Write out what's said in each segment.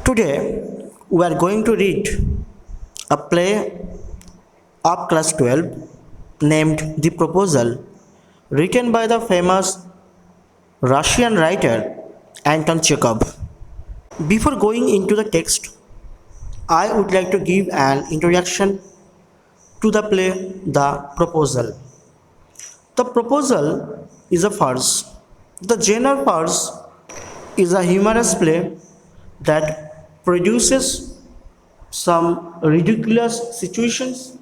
Today we are going to read a play of class 12 named The Proposal, written by the famous Russian writer Anton Chekhov. Before going into the text, I would like to give an introduction to the play The Proposal. The Proposal is a farce. The genre farce is a humorous play that produces some ridiculous situations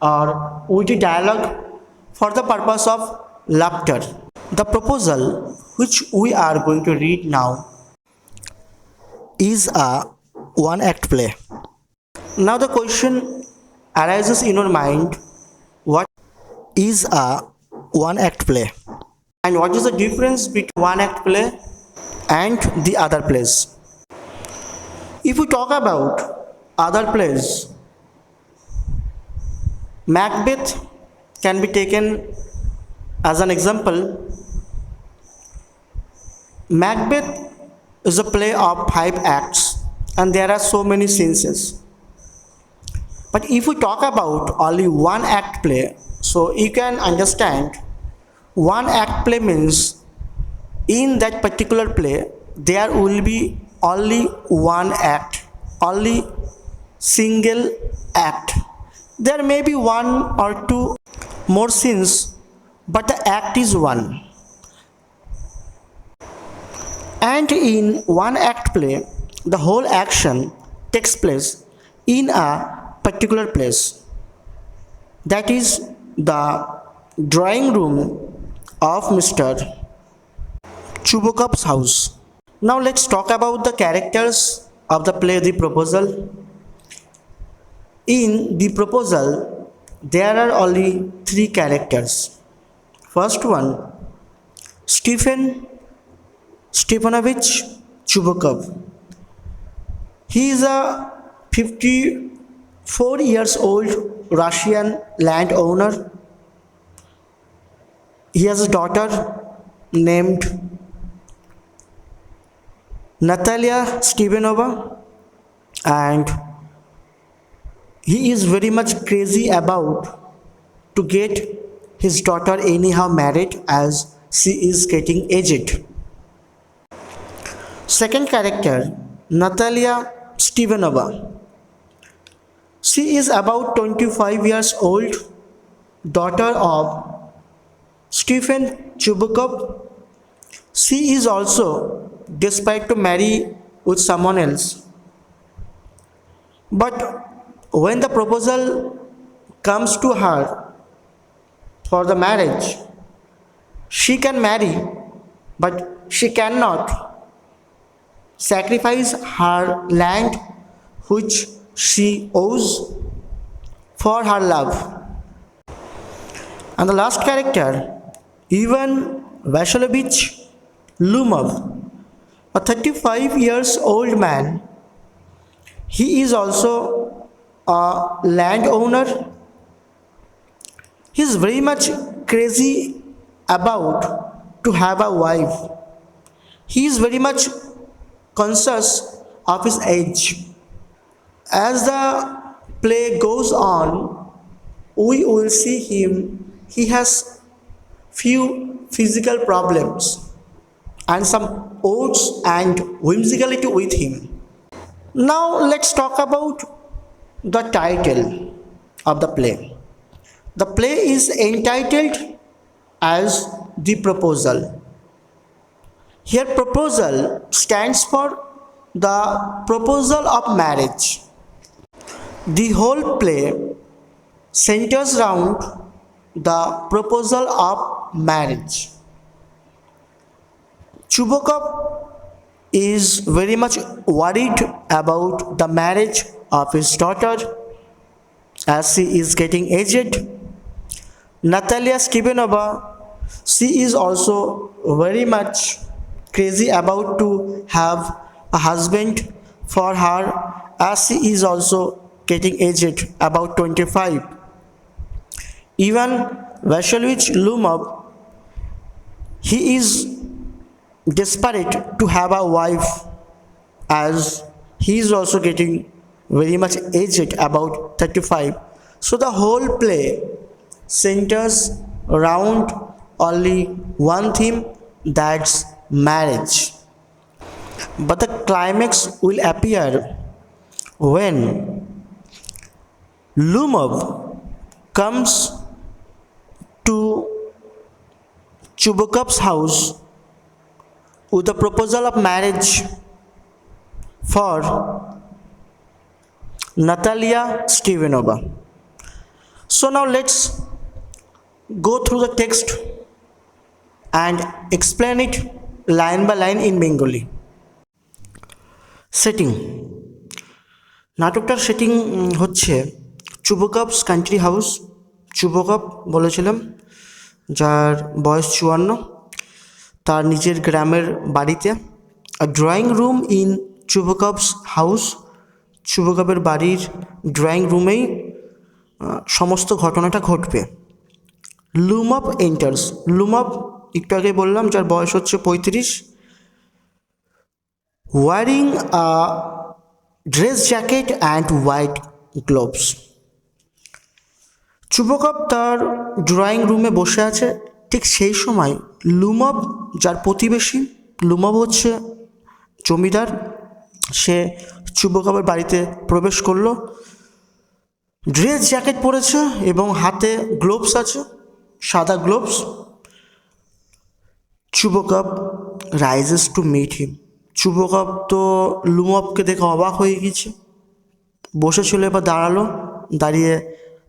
or witty dialogue for the purpose of laughter. The proposal which we are going to read now is a one act play. Now the question arises in your mind, what is a one act play and what is the difference between one act play and the other plays? If we talk about other plays, Macbeth can be taken as an example. Macbeth is a play of 5 acts and there are so many scenes. But if we talk about only one act play, so you can understand one act play means in that particular play there will be only one act, only single act. There may be one or two more scenes, but the act is one. And in one act play, the whole action takes place in a particular place. That is the drawing room of Mr. Chubakov's house. Now let's talk about the characters of the play The Proposal. In The Proposal, there are only 3 characters. First one, Stephen Stepanovich Chubakov. He is a 54 years old Russian landowner. He has a daughter named Natalia Stepanova, and he is very much crazy about to get his daughter anyhow married as she is getting aged. Second character, Natalia Stepanova. She is about 25 years old, daughter of Stephen Chubakov. She is also desperate to marry with someone else. But when the proposal comes to her for the marriage, she can marry, but she cannot sacrifice her land which she owes for her love. And the last character, Ivan Vashilovich Lumov, a 35 years old man. He is also a landowner. He is very much crazy about to have a wife. He is very much conscious of his age. As the play goes on, we will see him. He has few physical problems and some odds and whimsicality with him. Now let's talk about the title of the play. The play is entitled as The Proposal. Here proposal stands for the proposal of marriage. The whole play centers around the proposal of marriage. Chubakov is very much worried about the marriage of his daughter as she is getting aged. Natalia Stepanova, she is also very much crazy about to have a husband for her as she is also getting aged, about 25. Ivan Vashilovich Lumov, he is desperate to have a wife as He is also getting very much aged, about 35. So the whole play centers around only one theme, that's marriage. But the climax will appear when Lumov comes to Chubukop's house with a proposal of marriage for Natalia Stevanova. So now let's go through the text and explain it line by line in Bengali. Setting, নাটকটার setting হচ্ছে Chubukov's country house. চুবকপ বলেছিলাম যার বয়স 54, তার নিজের গ্রামের বাড়িতে drawing room in চুবকপস house, চুবকপের বাড়ির ড্রয়িং রুমেই সমস্ত ঘটনাটা ঘটবে। লুমভ এন্টার্স, লুমভ একটু আগে বললাম যার বয়স হচ্ছে 35, wearing a dress jacket and white gloves. Chubukov তার ড্রয়িং রুমে বসে আছে, ঠিক সেই সময় লুমভ যার প্রতিবেশী, লুমভ হচ্ছে জমিদার, সে চুবকপের বাড়িতে প্রবেশ করলো। ড্রেস জ্যাকেট পরেছে এবং হাতে গ্লোভস আছে, সাদা gloves. Chubukov rises to meet him. Chubukov তো লুমভকে দেখে অবাক হয়ে গেছে, বসেছিল এবার দাঁড়ালো, দাঁড়িয়ে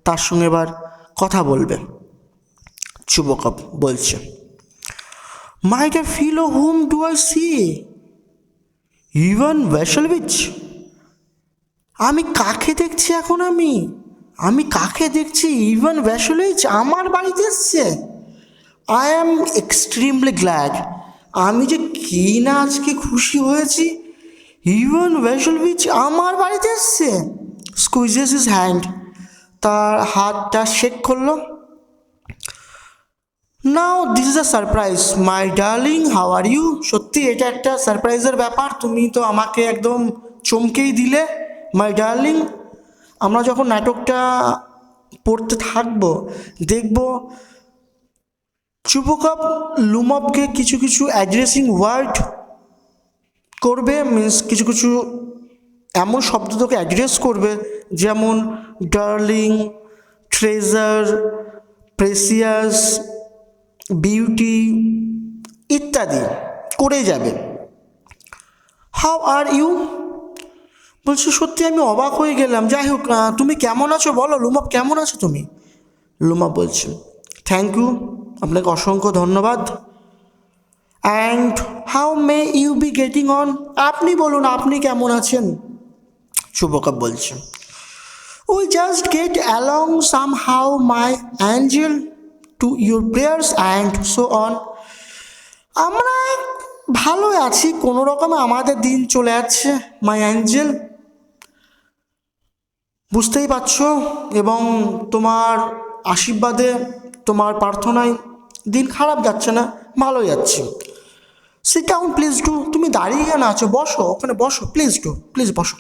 তার সঙ্গে এবার কথা বলবে। চুবকপ বলছে, my dear fellow, whom do I see? Ivan Vassilevitch. আমি কাকে দেখছি এখন? আমি কাকে দেখছি? ইভান ভ্যাসেলভিচ আমার বাড়িতে এসছে। I am extremely glad. আমি যে কি না আজকে খুশি হয়েছি, ইভান ভ্যাসেলভিচ আমার বাড়িতে এসছে। স্কুইজেস হিজ হ্যান্ড, তার হাতটা শেক করলো। Now this is a surprise my darling, how are you? সত্যি এটা একটা সারপ্রাইজের ব্যাপার, তুমি তো আমাকে একদম চমকেই দিলে মাই ডার্লিং। আমরা যখন নাটকটা পড়তে থাকবো দেখব চুবকপ লুমভকে কিছু কিছু অ্যাড্রেসিং ওয়ার্ড করবে, মিন্স কিছু কিছু এমন শব্দ তোকে অ্যাড্রেস করবে যেমন ডার্লিং, ট্রেজার, প্রেসিয়াস, বিউটি ইত্যাদি করে যাবে। How are you? বলছি সত্যি আমি অবাক হয়ে গেলাম। যাই হোক, তুমি কেমন আছো বলো লুমভ, কেমন আছো তুমি? লুমভ বলছে, থ্যাংক ইউ, আপনাকে অসংখ্য ধন্যবাদ। And how may you be getting on? আপনি বলুন, আপনি কেমন আছেন? চুবকপ বলছে, we just get along somehow my angel to your prayers and so on. আমরা ভালো আছি, কোনো রকমে আমাদের দিন চলে যাচ্ছে মাই অ্যাঞ্জেল, বুঝতেই পারছো, এবং তোমার আশীর্বাদে, তোমার প্রার্থনায় দিন খারাপ যাচ্ছে না, ভালো যাচ্ছে। Sit down please do. তুমি দাঁড়িয়ে কেন আছো? বসো, ওখানে বসো, প্লিজ ডু, প্লিজ বসো।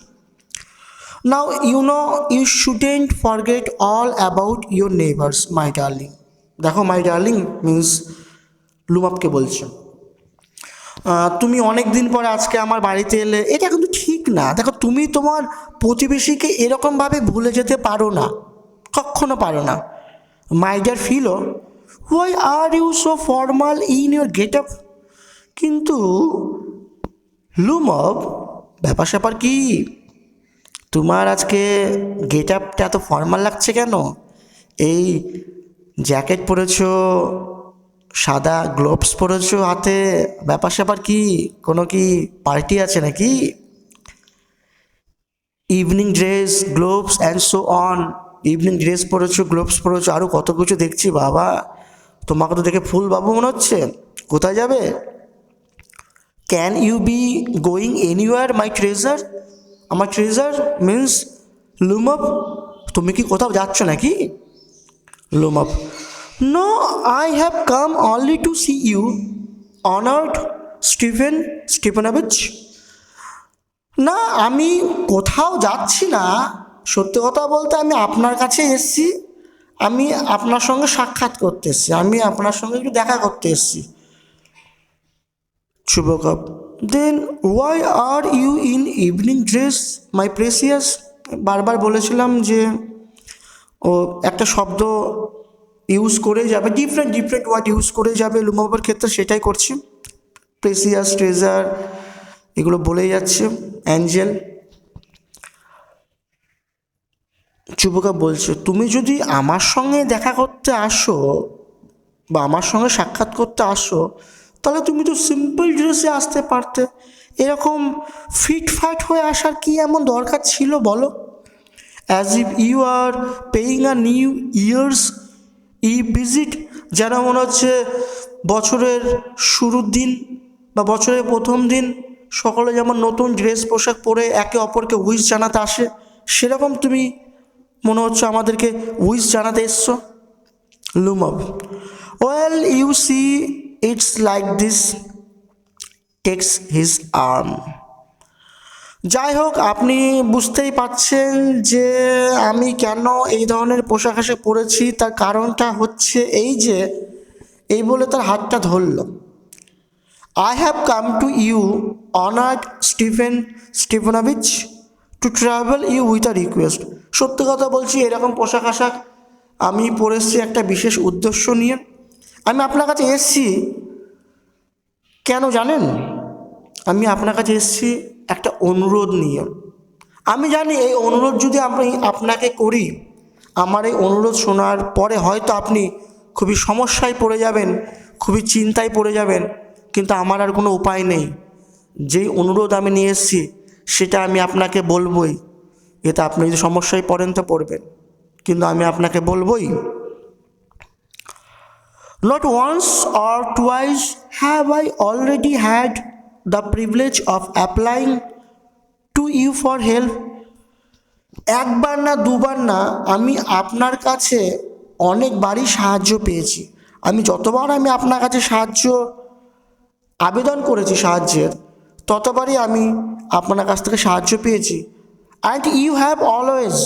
Now you know you shouldn't forget all about your neighbours my darling. দেখো মাই ডার্লিং মিন্স লুমভকে বলছে, তুমি অনেক দিন পরে আজকে আমার বাড়িতে এলে, এটা কিন্তু ঠিক না। দেখো তুমি তোমার প্রতিবেশীকে এরকমভাবে ভুলে যেতে পারো না, কখনো পারো না। My dear fellow, why are you so formal in your get up? কিন্তু লুমভ, ব্যাপার স্যাপার কি? তোমার আজকে গেট আপটা এত ফর্মাল লাগছে কেন? এই জ্যাকেট পরেছো, সাদা গ্লোভস পরেছো হাতে, ব্যাপার স্যাপার কি? কোনো কি পার্টি আছে নাকি? Evening dress, gloves and so on. Evening dress পরেছো, গ্লোভস পরেছো, আরও কত কিছু দেখছি। বাবা, তোমাকে তো দেখে ফুল বাবু মনে হচ্ছে। কোথায় যাবে? Can you be going anywhere my treasure? আমার ট্রেজার মিন্স লুমভ, তুমি কি কোথাও যাচ্ছ নাকি? Lomov, no, I have come only to see you honoured Stepanovitch. না, আমি কোথাও যাচ্ছি না। সত্যি কথা বলতে আমি আপনার কাছে এসেছি, আমি আপনার সঙ্গে সাক্ষাৎ করতে এসেছি, আমি আপনার সঙ্গে একটু দেখা করতে এসেছি। শুভকাপ, then why are you in evening dress my precious? বারবার বলেছিলাম যে ও একটা শব্দ ইউজ করে যাবে, ডিফারেন্ট ডিফারেন্ট ওয়ার্ড ইউজ করে যাবে লুমাবার ক্ষেত্রে, সেটাই করছি। প্রেসিয়াস, ট্রেজার, এগুলো বলেই যাচ্ছে। অ্যাঞ্জেল। শুভকাপ বলছে, তুমি যদি আমার সঙ্গে দেখা করতে আসো বা আমার সঙ্গে সাক্ষাৎ করতে আসো, তাহলে তুমি তো সিম্পল ড্রেসে আসতে পারতে। এরকম ফিট ফাট হয়ে আসার কি এমন দরকার ছিল বলো? As if you are paying a New Year's ই ভিজিট, যেন মনে হচ্ছে বছরের শুরুর দিন বা বছরের প্রথম দিন সকলে যেমন নতুন ড্রেস পোশাক পরে একে অপরকে উইশ জানাতে আসে, সেরকম তুমি মনে হচ্ছে আমাদেরকে উইশ জানাতে এসছো। Lomov, well you see it's like this, takes his arm. যাই হোক, আপনি বুঝতেই পারছেন যে আমি কেন এই ধরনের পোশাক আশাক পরেছি, তার কারণটা হচ্ছে এই যে, এই বলে তার হাতটা ধরল। I have come to you honoured Stepan Stepanovitch to travel you with a request. সত্যি কথা বলছি, এরকম পোশাক আশাক আমি পরে এসেছি একটা বিশেষ উদ্দেশ্য নিয়ে। আমি আপনার কাছে এসেছি কেন জানেন? আমি আপনার কাছে এসেছি একটা অনুরোধ নিয়ে। আমি জানি এই অনুরোধ যদি আমি আপনাকে করি, আমার এই অনুরোধ শোনার পরে হয়তো আপনি খুবই সমস্যায় পড়ে যাবেন, খুবই চিন্তায় পড়ে যাবেন, কিন্তু আমার আর কোনো উপায় নেই। যেই অনুরোধ আমি নিয়ে এসেছি সেটা আমি আপনাকে বলবই। এতে আপনি যদি সমস্যায় পড়েন তো পড়বেন, কিন্তু আমি আপনাকে বলবই। Not once or twice have I already had the privilege of applying to you for help. একবার না দুবার না, আমি আপনার কাছে অনেকবারই সাহায্য পেয়েছি। আমি যতবার আমি আপনার কাছে সাহায্য আবেদন করেছি সাহায্যের, ততবারই আমি আপনার কাছ থেকে সাহায্য পেয়েছি। And you have always,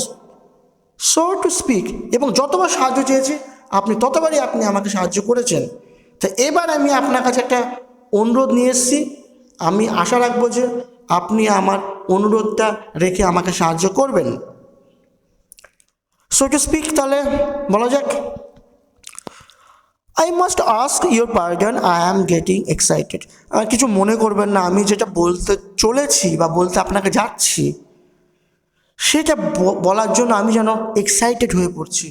so to speak, এবং যতবার সাহায্য চেয়েছি আপনি ততবারই আপনি আমাকে সাহায্য করেছেন। তো এবার আমি আপনার কাছে একটা অনুরোধ নিয়ে এসেছি, আমি আশা রাখবো যে আপনি আমার অনুরোধটা রেখে আমাকে সাহায্য করবেন। সো টু স্পিক, তাহলে বলা যাক। I must ask your pardon, I am getting excited. কিছু মনে করবেন না, আমি যেটা বলতে চলেছি বা বলতে আপনাকে যাচ্ছি সেটা বলার জন্য আমি যেন এক্সাইটেড হয়ে পড়ছি,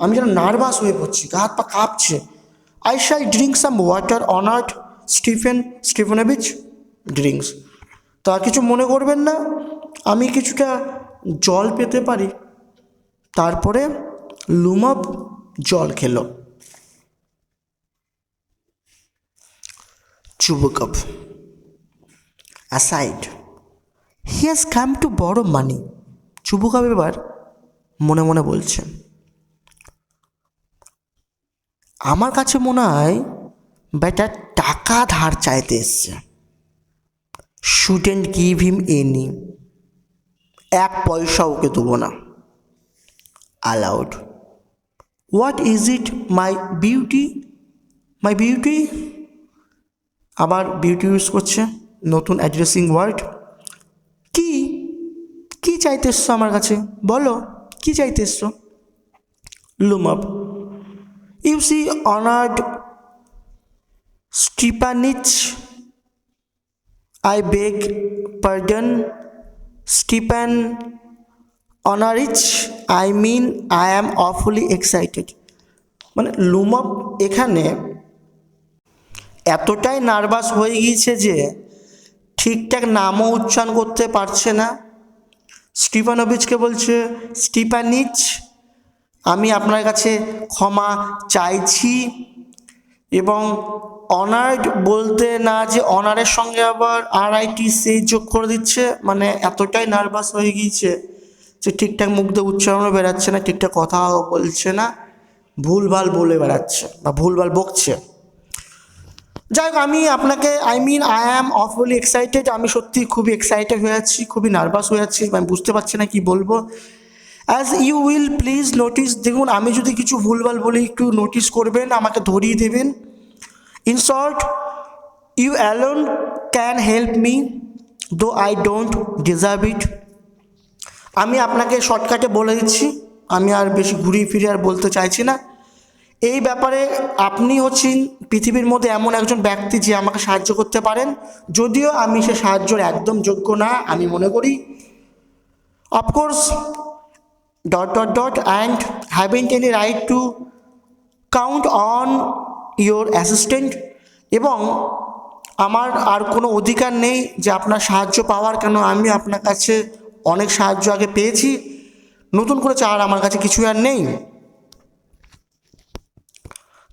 আমি যেন নার্ভাস হয়ে পড়ছি, গা হাত পা কাঁপছে। I shall drink some water honoured Stepan Stepanovitch. Drinks, তা কিছু মনে করবেন না, আমি কিছুটা জল পেতে পারি। তারপরে লুমব জল খেলো। চুবুকপ, aside, he has come to borrow money. চুবুকপ এবার মনে মনে বলছে, আমার কাছে মনে হয় বেটা টাকা ধার চাইতে এসছে। শুডেন্ট গিভ হিম এনি, এক পয়সা ওকে দেবো না। Allowed, what is it my beauty, my beauty, আবার বিউটি ইউজ করছে, নতুন অ্যাড্রেসিং ওয়ার্ড। কি কি চাইতে এসছো আমার কাছে, বলো কি চাইতে এসছো? Lomov, you see honoured Stepanitch, I beg pardon, Stepan Honouritch, I mean I am awfully excited. মানে লুমব এখানে এতটাই নার্ভাস হয়ে গিয়েছে যে ঠিকঠাক নামও উচ্চারণ করতে পারছে না। স্টিফানোভিচকে বলছে, স্টিপানিচ, আমি আপনার কাছে ক্ষমা চাইছি। এবং অনার্ড বলতে না, যে অনারের সঙ্গে আবার RITC যোগ করে দিচ্ছে, মানে এতটাই নার্ভাস হয়ে গিয়েছে যে ঠিকঠাক মুখ দিয়ে উচ্চারণও বেরাচ্ছে না, ঠিকঠাক কথাও বলছে না, ভুলভাল বলে বেড়াচ্ছে বা ভুলভাল বকছে। যাই হোক, আমি আপনাকে আই অ্যাম অফুলি এক্সাইটেড, আমি সত্যি খুবই এক্সাইটেড হয়ে যাচ্ছি, খুবই নার্ভাস হয়ে যাচ্ছি, আমি বুঝতে পারছি না কি বলবো। As you will please notice, দেখুন আমি যদি কিছু ভুলভাল বলি একটু নোটিস করবেন, আমাকে ধরিয়ে দেবেন। In short, you alone can help me though I don't deserve it. আমি আপনাকে শর্টকাটে বলে দিচ্ছি, আমি আর বেশি ঘুরিয়ে ফিরে আর বলতে চাইছি না। এই ব্যাপারে আপনি হচ্ছেন পৃথিবীর মধ্যে এমন একজন ব্যক্তি যে আমাকে সাহায্য করতে পারেন, যদিও আমি সে সাহায্যের একদম যোগ্য না আমি মনে করি। Of course dot dot dot and haven't any right to count on your assistant, এবং আমার আর কোনো অধিকার নেই যে আপনার সাহায্য পাওয়ার, কেন আমি আপনার কাছে অনেক সাহায্য আগে পেয়েছি, নতুন করে চাওয়ার আমার কাছে কিছু আর নেই।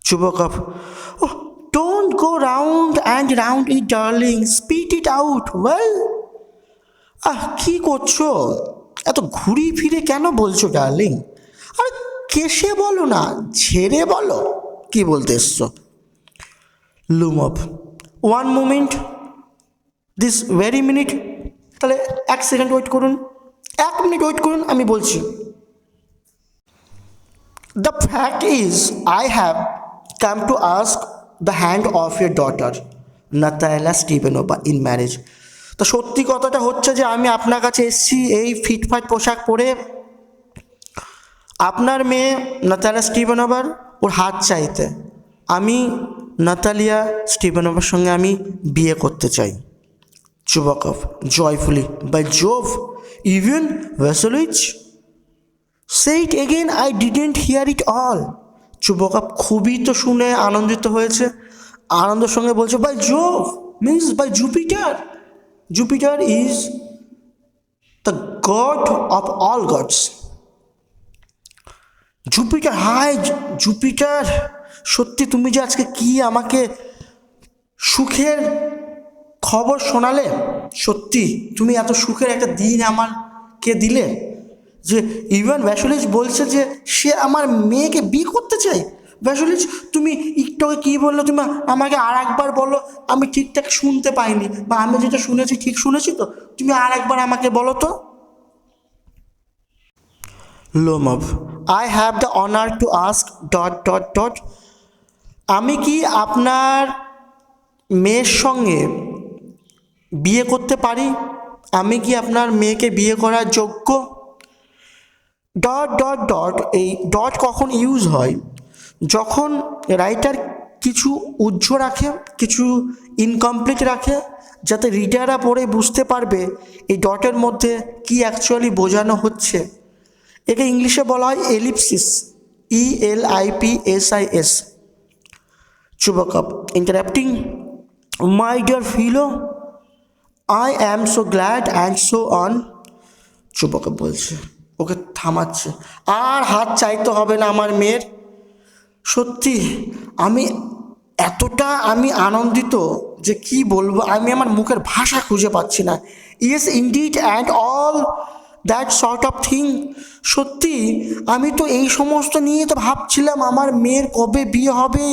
Chubakov, oh, don't go round and round it, darling. Spit it out. Well, কি করছো? এত ঘুরি ফিরে কেন বলছো ডার্লিং? আরে কেসে বলো না, ঝেড়ে বলো কি বলতে এসছো। লুমভ, one moment, this very minute. তাহলে 1 সেকেন্ড ওয়েট করুন, 1 মিনিট ওয়েট করুন, আমি বলছি। The fact is, I have come to ask the hand of your daughter, Natalia Stepanova, in marriage. তো সত্যি কথাটা হচ্ছে যে আমি আপনার কাছে এসেছি এই ফিটফাট পোশাক পরে আপনার মেয়ে নাতালিয়া স্টিপানোভার ওর হাত চাইতে। আমি নাতালিয়া স্টিপানোভার সঙ্গে আমি বিয়ে করতে চাই। Chubukov, joyfully, by Jove, Ivan Vassilitch. Say it again, I didn't hear it all. Chubukov খুবই তো শুনে আনন্দিত হয়েছে, আনন্দের সঙ্গে বলছে, by Jove means by Jupiter. Jupiter is the god of all gods. Jupiter, hi Jupiter, সত্যি তুমি যে আজকে কি আমাকে সুখের খবর শোনালে, সত্যি তুমি এত সুখের একটা দিন আমাকে দিলে যে ইভান ভ্যাসেলিচ বলছে যে সে আমার মেয়েকে বিয়ে করতে চায়। ভ্যাসেলিচ, তুমি একটু কী বললো, তুমি আমাকে আর একবার বলো, আমি ঠিকঠাক শুনতে পাইনি, বা আমি যেটা শুনেছি ঠিক শুনেছি তো, তুমি আর একবার আমাকে বলো তো। Lomov, I have the honour to ask dot dot dot. আমি কি আপনার মেয়ের সঙ্গে বিয়ে করতে পারি? আমি কি আপনার মেয়েকে বিয়ে করার যোগ্য? ডট ডট ডট, এই ডট কখন ইউজ হয়? যখন রাইটার কিছু উজ্জ্ব রাখে, কিছু ইনকমপ্লিট রাখে, যাতে রিডাররা পড়ে বুঝতে পারবে এই ডটের মধ্যে কি অ্যাকচুয়ালি বোঝানো হচ্ছে। একে ইংলিশে বলা হয় ellipsis, ELIPSIS। Chubukov, interrupting, my dear fellow, I am so glad and so on. Chubukov বলছে, ওকে থামাচ্ছে, আর হাত চাইতে হবে না আমার মেয়ের। সত্যি আমি আনন্দিত যে কি বলবো, আমি আমার মুখের ভাষা খুঁজে পাচ্ছি না। Yes indeed and all that sort of thing. সত্যি আমি তো এই সমস্ত নিয়ে তো ভাবছিলাম আমার মেয়ের কবে বিয়ে হবে,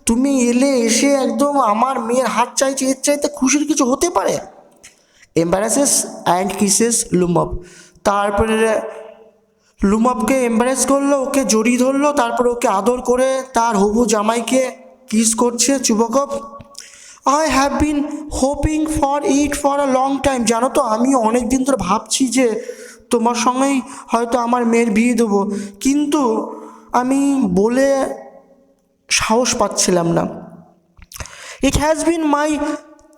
তুমি এসে একদম আমার মেয়ের হাত চাইছে, এর চাইতে খুশির কিছু হতে পারে। এম্বারাসেস অ্যান্ড কিসেস লুমভ। তারপরে লুমভকে এম্বারেস করলো, ওকে জড়িয়ে ধরলো, তারপরে ওকে আদর করে তার হবু জামাইকে কিস করছে Chubukov. I have been hoping for it for a long time. জানো তো আমি অনেক দিন ধরে ভাবছি যে তোমার সঙ্গেই হয়তো আমার মেয়ের বিয়ে দেবো, কিন্তু আমি বলে সাহস পাচ্ছিলাম না। It has been my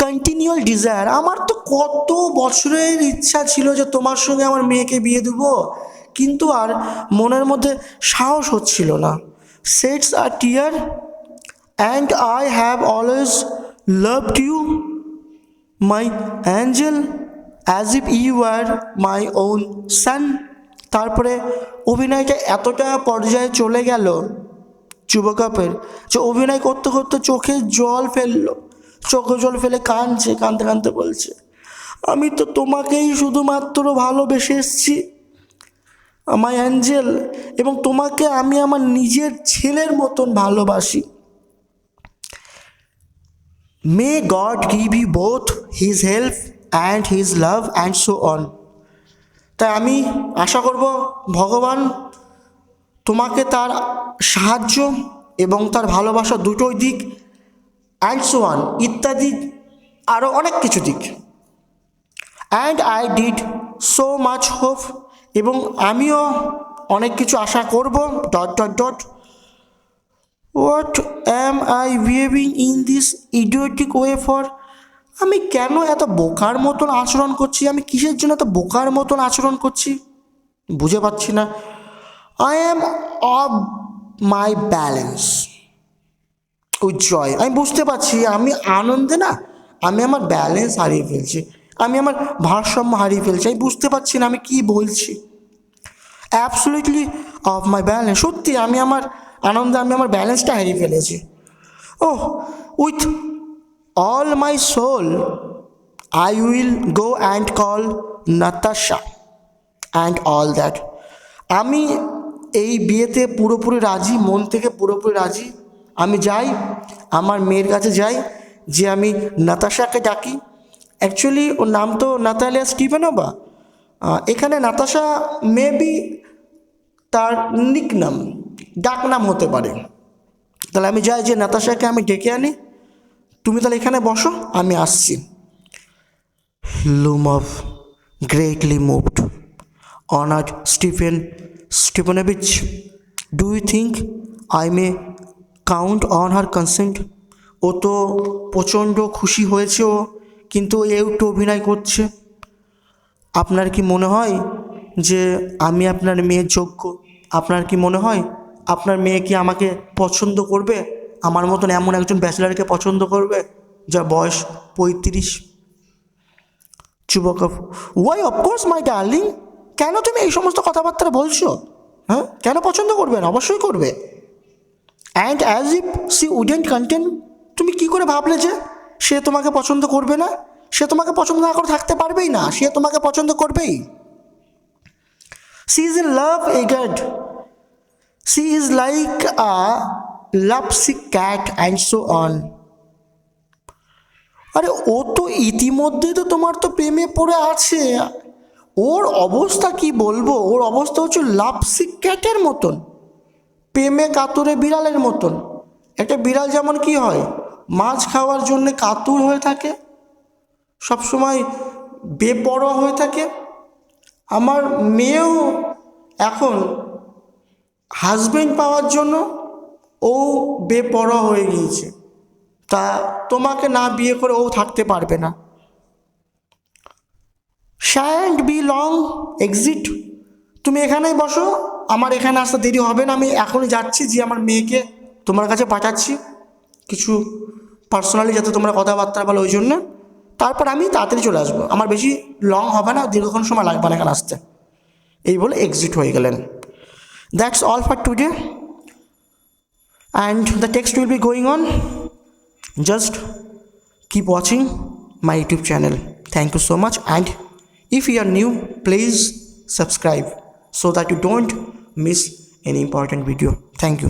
continual desire. আমার তো কত বছরের ইচ্ছা ছিল যে তোমার সঙ্গে আমার মেয়েকে বিয়ে দেবো, কিন্তু আর মনের মধ্যে সাহস হচ্ছিল না। Sheds a tear and I have always loved you my angel as if you are my own son. তারপরে অভিনয়টা এতটা পর্যায়ে চলে গেল চুবাকভের যে অভিনয় করতে করতে চোখে জল ফেলে কাঁদতে কাঁদতে বলছে, আমি তো তোমাকেই শুধুমাত্র ভালোবেসে এসেছি আমার অ্যাঞ্জেল, এবং তোমাকে আমি আমার নিজের ছেলের মতন ভালোবাসি। May God give you both His help and His love and so on. তাই আমি আশা করব ভগবান তোমাকে তার সাহায্য এবং তার ভালোবাসা দুটোই দিক, অ্যান্ড সো অন ইত্যাদি আরও অনেক কিছু দিক। And I did so much hope, এবং আমিও অনেক কিছু আশা করব dot dot dot. What am I behaving in this idiotic way for? আমি কেন এত বোকার মতন আচরণ করছি? আমি কিসের জন্য এত বোকার মতন আচরণ করছি বুঝে পাচ্ছি না। I am off my balance with joy. আমি বুঝতে পারছি আমি আনন্দে না আমি আমার ব্যালেন্স হারিয়ে ফেলছি, আমি আমার ভারসাম্য হারিয়ে ফেলছি। আমি বুঝতে পারছি না আমি কী বলছি। অ্যাবসলিউটলি অফ মাই ব্যালেন্স, সত্যি আমি আমার আনন্দে আমি আমার ব্যালেন্সটা হারিয়ে ফেলেছি। Oh, with all my soul I will go and call Natasha and all that. আমি এই বিয়েতে পুরোপুরি রাজি, মন থেকে পুরোপুরি রাজি। আমি যাই, আমার মেয়ের কাছে যাই, যে আমি নাতাশাকে ডাকি। অ্যাকচুয়ালি ওর নাম তো নাতালিয়া স্টিভেনোভা, এখানে নাতাশা মেবি তার নিকনাম, ডাকনাম হতে পারে। তাহলে আমি যাই যে নাতাশাকে আমি ডেকে আনি, তুমি তাহলে এখানে বসো, আমি আসছি। লুমভ greatly moved, honored Stephen Stepanovich. Do you think I may count on her consent? ও তো প্রচণ্ড খুশি হয়েছে, ও কিন্তু একটু অভিনয় করছে। আপনার কি মনে হয় যে আমি আপনার মেয়ের যোগ্য? আপনার কি মনে হয় আপনার মেয়ে কি আমাকে পছন্দ করবে? আমার মতন এমন একজন ব্যাচেলারকে পছন্দ করবে যার বয়স 35? যুবক, ওয়াই অফকোর্স মাই ডার্লিং। কেন তুমি এই সমস্ত কথাবার্তা বলছো? হ্যাঁ, কেন পছন্দ করবে না? অবশ্যই করবে। And as if she wouldn't content, তুমি কি করে ভাবলে যে সে তোমাকে পছন্দ করবে না? সে তোমাকে পছন্দ না করে থাকতে পারবেই না, সে তোমাকে পছন্দ করবেই। She is in love egad, she is like a lovesick cat and so on. আরে ও তো ইতিমধ্যে তো তোমার তো প্রেমে পড়ে আছে। ওর অবস্থা কি বলবো, ওর অবস্থা হচ্ছে লাভসিক ক্যাটের মতন, প্রেমে কাতুরে বিড়ালের মতন। একটা বিড়াল যেমন কি হয়, মাছ খাওয়ার জন্যে কাতুর হয়ে থাকে, সবসময় বেপরোয়া হয়ে থাকে। আমার মেয়েও এখন হাজবেন্ড পাওয়ার জন্য ও বেপরোয়া হয়ে গিয়েছে। তা তোমাকে না বিয়ে করে ও থাকতে পারবে না। শ্যান্ট বি লং এক্সিট, তুমি এখানেই বসো, আমার এখানে আসতে দেরি হবে না। আমি এখনই যাচ্ছি, যে আমার মেয়েকে তোমার কাছে পাঠাচ্ছি কিছু পার্সোনালি, যাতে তোমরা কথাবার্তা বলো, ওই জন্য। তারপর আমি তাড়াতাড়ি চলে আসবো, আমার বেশি লং হবে না, দীর্ঘক্ষণ সময় লাগবে না এখানে আসতে। এই বলে এক্সিট হয়ে গেলেন। That's all for today, and the text will be going on. Just keep watching my YouTube channel. Thank you so much, and if you are new, please subscribe so that you don't miss any important video. Thank you.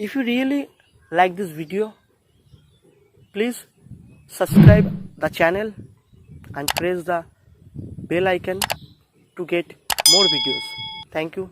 If you really like this video, please subscribe the channel and press the bell icon to get more videos. Thank you.